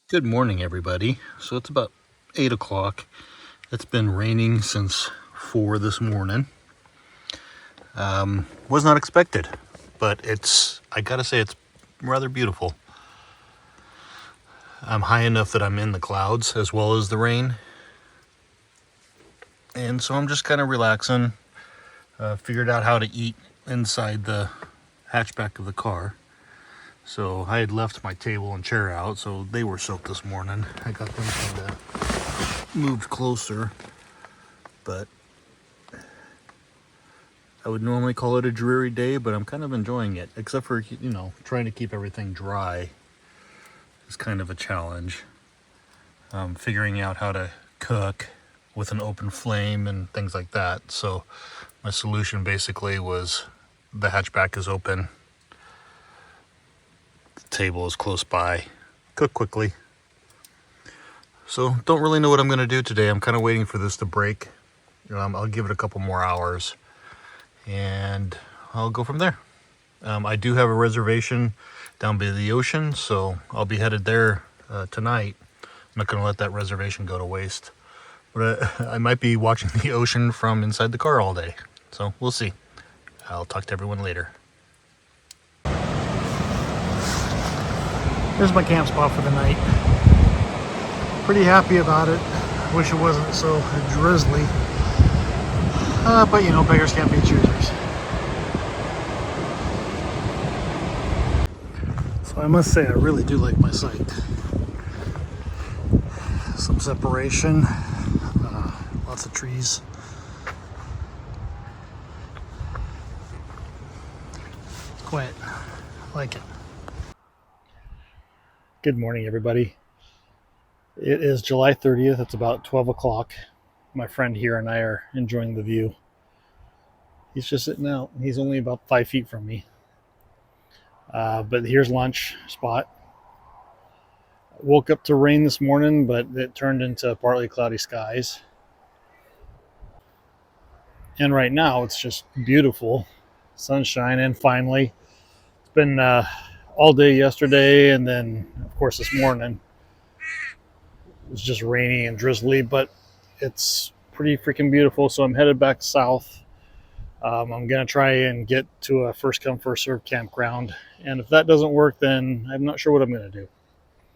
Good morning, everybody. So it's about 8 o'clock. It's been raining since 4 this morning. Was not expected, but I gotta say, it's rather beautiful. I'm high enough that I'm in the clouds as well as the rain. And so I'm just kind of relaxing. Figured out how to eat inside the hatchback of the car. So I had left my table and chair out, so they were soaked this morning. I got them kind of moved closer, but I would normally call it a dreary day, but I'm kind of enjoying it, except for, trying to keep everything dry is kind of a challenge. Figuring out how to cook with an open flame and things like that. So my solution basically was the hatchback is open, the table is close by, cook quickly. So don't really know what I'm going to do today. I'm kind of waiting for this to break. I'll give it a couple more hours and I'll go from there. I do have a reservation down by the ocean, so I'll be headed there tonight. I'm not going to let that reservation go to waste. But I might be watching the ocean from inside the car all day. So we'll see. I'll talk to everyone later. Here's my camp spot for the night. Pretty happy about it. Wish it wasn't so drizzly. But beggars can't be choosers. So I must say I really do like my site. Some separation, lots of trees. Quiet. I like it. Good morning, everybody. It is July 30th. It's about 12 o'clock. My friend here and I are enjoying the view. He's just sitting out. He's only about 5 feet from me. But here's lunch spot. Woke up to rain this morning, but it turned into partly cloudy skies. And right now it's just beautiful. Sun's shining finally. It's been all day yesterday, and then of course this morning it was just rainy and drizzly, but it's pretty freaking beautiful. So I'm headed back south. I'm gonna try and get to a first come first serve campground, and if that doesn't work, then I'm not sure what I'm gonna do.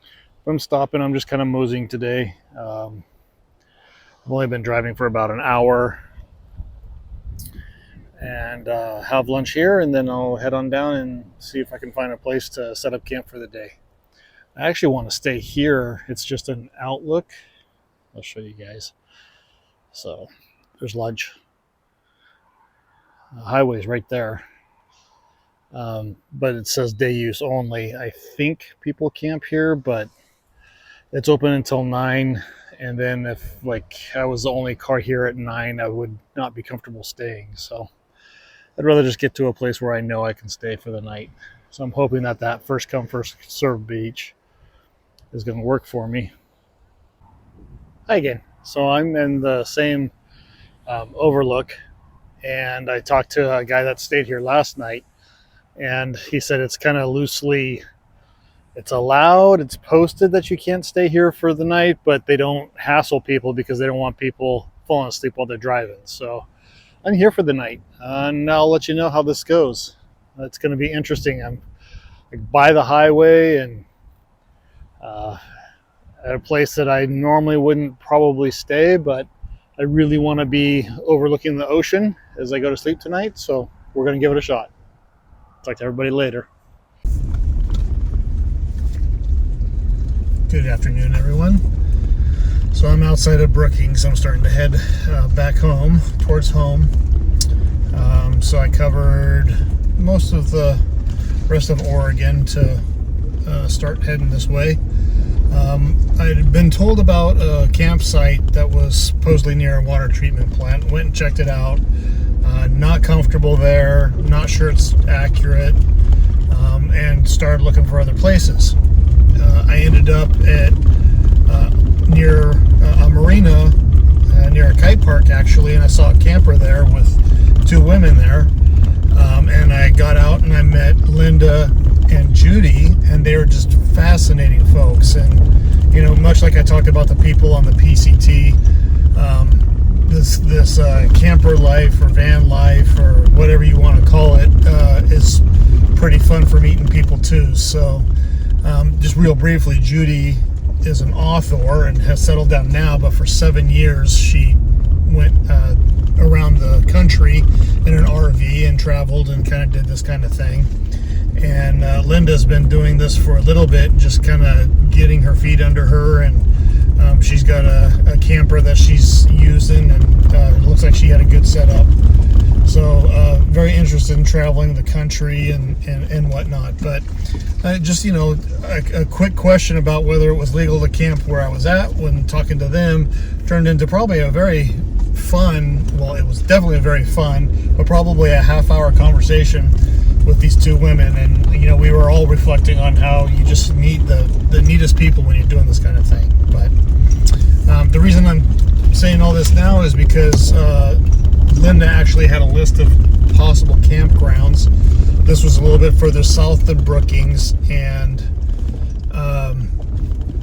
If I'm stopping, I'm just kind of moseying today. I've only been driving for about an hour, and have lunch here, and then I'll head on down and see if I can find a place to set up camp for the day. I actually want to stay here. It's just an outlook. I'll show you guys. So there's lunch. The highway's right there. But it says day use only. I think people camp here, but it's open until 9. And then if I was the only car here at 9, I would not be comfortable staying. So I'd rather just get to a place where I know I can stay for the night. So I'm hoping that first come first serve beach is going to work for me. Hi again. So I'm in the same overlook, and I talked to a guy that stayed here last night, and he said it's kind of loosely, it's allowed, it's posted that you can't stay here for the night, but they don't hassle people because they don't want people falling asleep while they're driving. So I'm here for the night, and I'll let you know how this goes. It's going to be interesting. I'm by the highway and at a place that I normally wouldn't probably stay, but I really want to be overlooking the ocean as I go to sleep tonight, so we're going to give it a shot. Talk to everybody later. Good afternoon, everyone. So I'm outside of Brookings. I'm starting to head back home, towards home. So I covered most of the rest of Oregon to start heading this way. I had been told about a campsite that was supposedly near a water treatment plant. Went and checked it out. Not comfortable there, not sure it's accurate, and started looking for other places. I ended up at near a marina, near a kite park actually, and I saw a camper there with 2 women there. And I got out and I met Linda and Judy, and they were just fascinating folks. And much like I talked about the people on the PCT, this camper life or van life or whatever you want to call it is pretty fun for meeting people too. So just real briefly, Judy is an author and has settled down now, but for 7 years she went around the country in an RV and traveled and kind of did this kind of thing. And Linda's been doing this for a little bit, just kind of getting her feet under her, and she's got a camper that she's using, and it looks like she had a good setup. So very interested in traveling the country and whatnot. But just, a quick question about whether it was legal to camp where I was at when talking to them turned into probably a very fun, well, it was definitely a very fun, but probably a half-hour conversation with these two women. And we were all reflecting on how you just meet the neatest people when you're doing this kind of thing. But the reason I'm saying all this now is because Linda actually had a list of possible campgrounds. This was a little bit further south than Brookings, and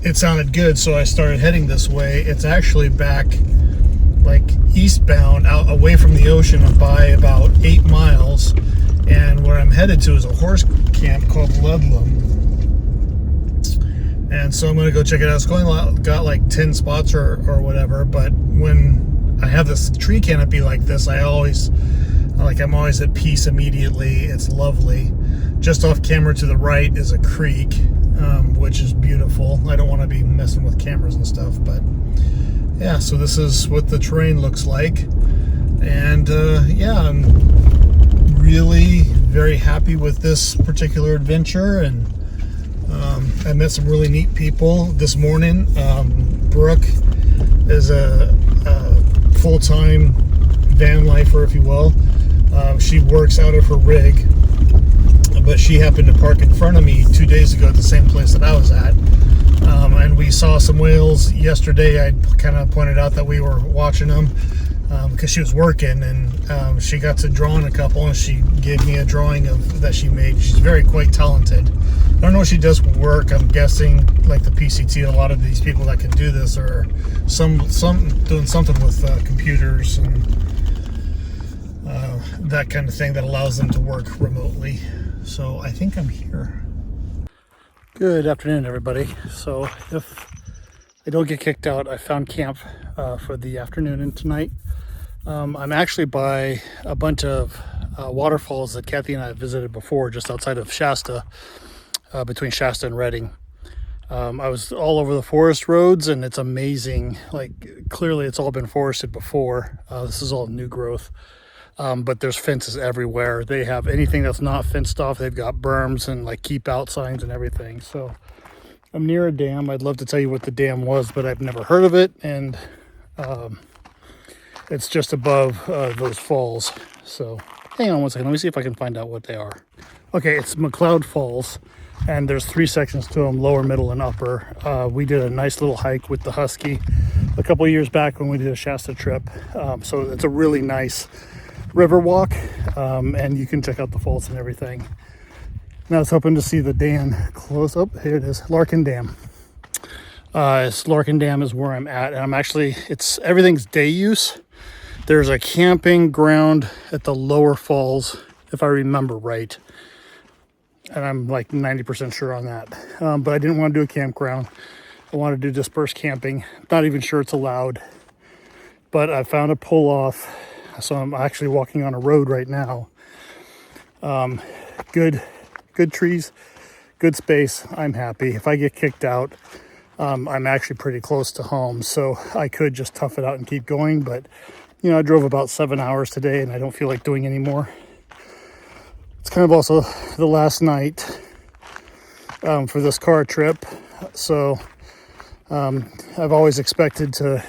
it sounded good, so I started heading this way. It's actually back like eastbound, out away from the ocean by about 8 miles, and where I'm headed to is a horse camp called Ludlam. And so I'm going to go check it out. It's got like 10 spots or whatever, but when I have this tree canopy like this, I'm always at peace immediately. It's lovely. Just off camera to the right is a creek, which is beautiful. I don't want to be messing with cameras and stuff, but yeah, so this is what the terrain looks like. And I'm really very happy with this particular adventure, and I met some really neat people this morning. Brooke is a full-time van lifer, if you will. She works out of her rig, but she happened to park in front of me 2 days ago at the same place that I was at. And we saw some whales yesterday. I kind of pointed out that we were watching them because she was working, and she got to drawing a couple, and she gave me a drawing that she made. She's quite talented. I don't know if she does work. I'm guessing like the PCT, a lot of these people that can do this are some doing something with computers and that kind of thing that allows them to work remotely. So I think I'm here. Good afternoon, everybody. So if I don't get kicked out, I found camp for the afternoon and tonight. I'm actually by a bunch of waterfalls that Kathy and I have visited before, just outside of Shasta, between Shasta and Redding. I was all over the forest roads, and it's amazing. Like, clearly it's all been forested before. This is all new growth. But there's fences everywhere. They have anything that's not fenced off. They've got berms and like keep out signs and everything. So I'm near a dam. I'd love to tell you what the dam was, but I've never heard of it. And it's just above those falls. So hang on one second. Let me see if I can find out what they are. Okay, it's McLeod Falls, and there's 3 sections to them: lower, middle, and upper. We did a nice little hike with the Husky a couple of years back when we did a Shasta trip. So it's a really nice river walk, and you can check out the falls and everything. Now I was hoping to see the dam close up. Here it is, Larkin Dam. Larkin Dam is where I'm at, and everything's day use. There's a camping ground at the lower falls, if I remember right, and I'm like 90% sure on that. But I didn't want to do a campground. I wanted to do dispersed camping. Not even sure it's allowed, but I found a pull off. So I'm actually walking on a road right now. Good trees, good space. I'm happy. If I get kicked out, I'm actually pretty close to home, so I could just tough it out and keep going. But I drove about 7 hours today, and I don't feel like doing any more. It's kind of also the last night for this car trip, so I've always expected to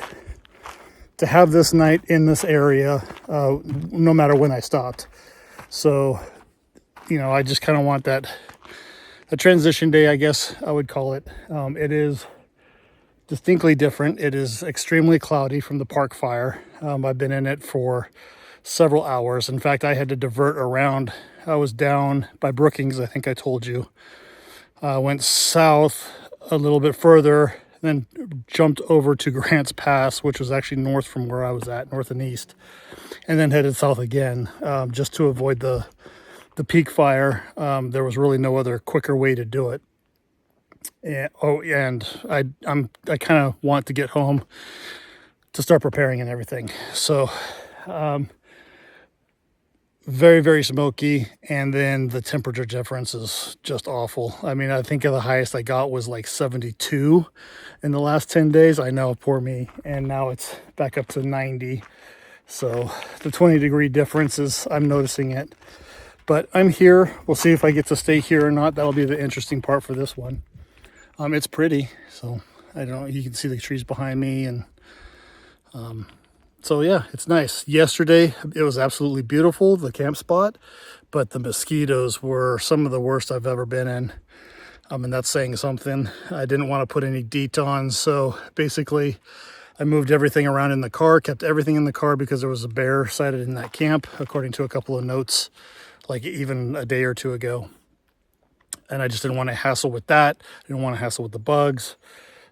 have this night in this area, no matter when I stopped. So, I just kind of want a transition day, I guess I would call it. It is distinctly different. It is extremely cloudy from the park fire. I've been in it for several hours. In fact, I had to divert around. I was down by Brookings, I think I told you. Went south a little bit further, then jumped over to Grants Pass, which was actually north from where I was at, north and east, and then headed south again, just to avoid the peak fire. There was really no other quicker way to do it. And I kind of want to get home to start preparing and everything. So very, very smoky, and then the temperature difference is just awful. I mean, I think the highest I got was like 72 in the last 10 days. I know, poor me. And now it's back up to 90. So the 20-degree difference is, I'm noticing it. But I'm here. We'll see if I get to stay here or not. That'll be the interesting part for this one. It's pretty, so I don't know. You can see the trees behind me, and so yeah, it's nice. Yesterday, it was absolutely beautiful, the camp spot, but the mosquitoes were some of the worst I've ever been in. And that's saying something. I didn't want to put any DEET on, so basically I moved everything around in the car, kept everything in the car because there was a bear sighted in that camp, according to a couple of notes, like even a day or two ago. And I just didn't want to hassle with that. I didn't want to hassle with the bugs.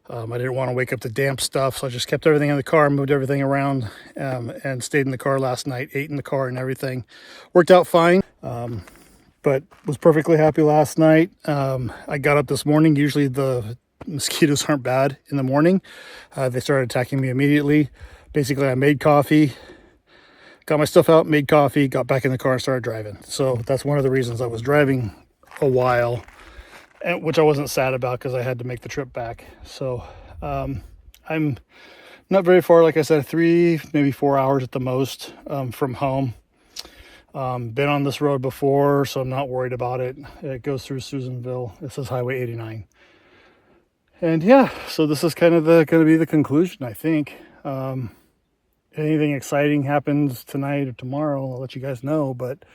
I didn't want to wake up the damp stuff, so I just kept everything in the car, moved everything around, and stayed in the car last night, ate in the car and everything. Worked out fine, but was perfectly happy last night. I got up this morning. Usually the mosquitoes aren't bad in the morning. They started attacking me immediately. Basically, I made coffee, got my stuff out, made coffee, got back in the car and started driving. So that's one of the reasons I was driving a while, which I wasn't sad about because I had to make the trip back. So I'm not very far, like I said, 3, maybe 4 hours at the most from home. Been on this road before, so I'm not worried about it. It goes through Susanville. This is Highway 89. And yeah, so this is kind of going to be the conclusion, I think. Anything exciting happens tonight or tomorrow, I'll let you guys know, but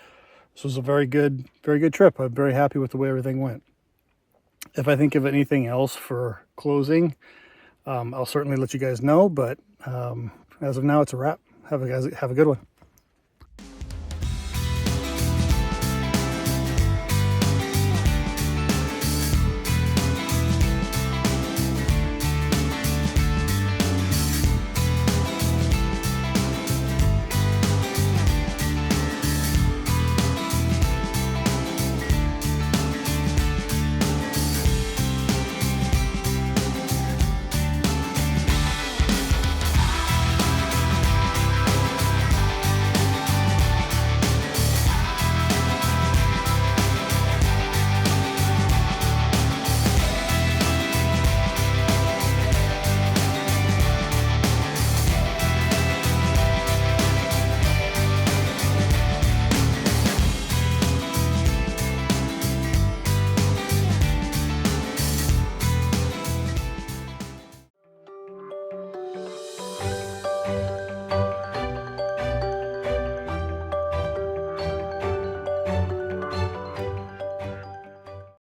this was a very good trip. I'm very happy with the way everything went. If I think of anything else for closing, I'll certainly let you guys know, but as of now, it's a wrap. Have a good one.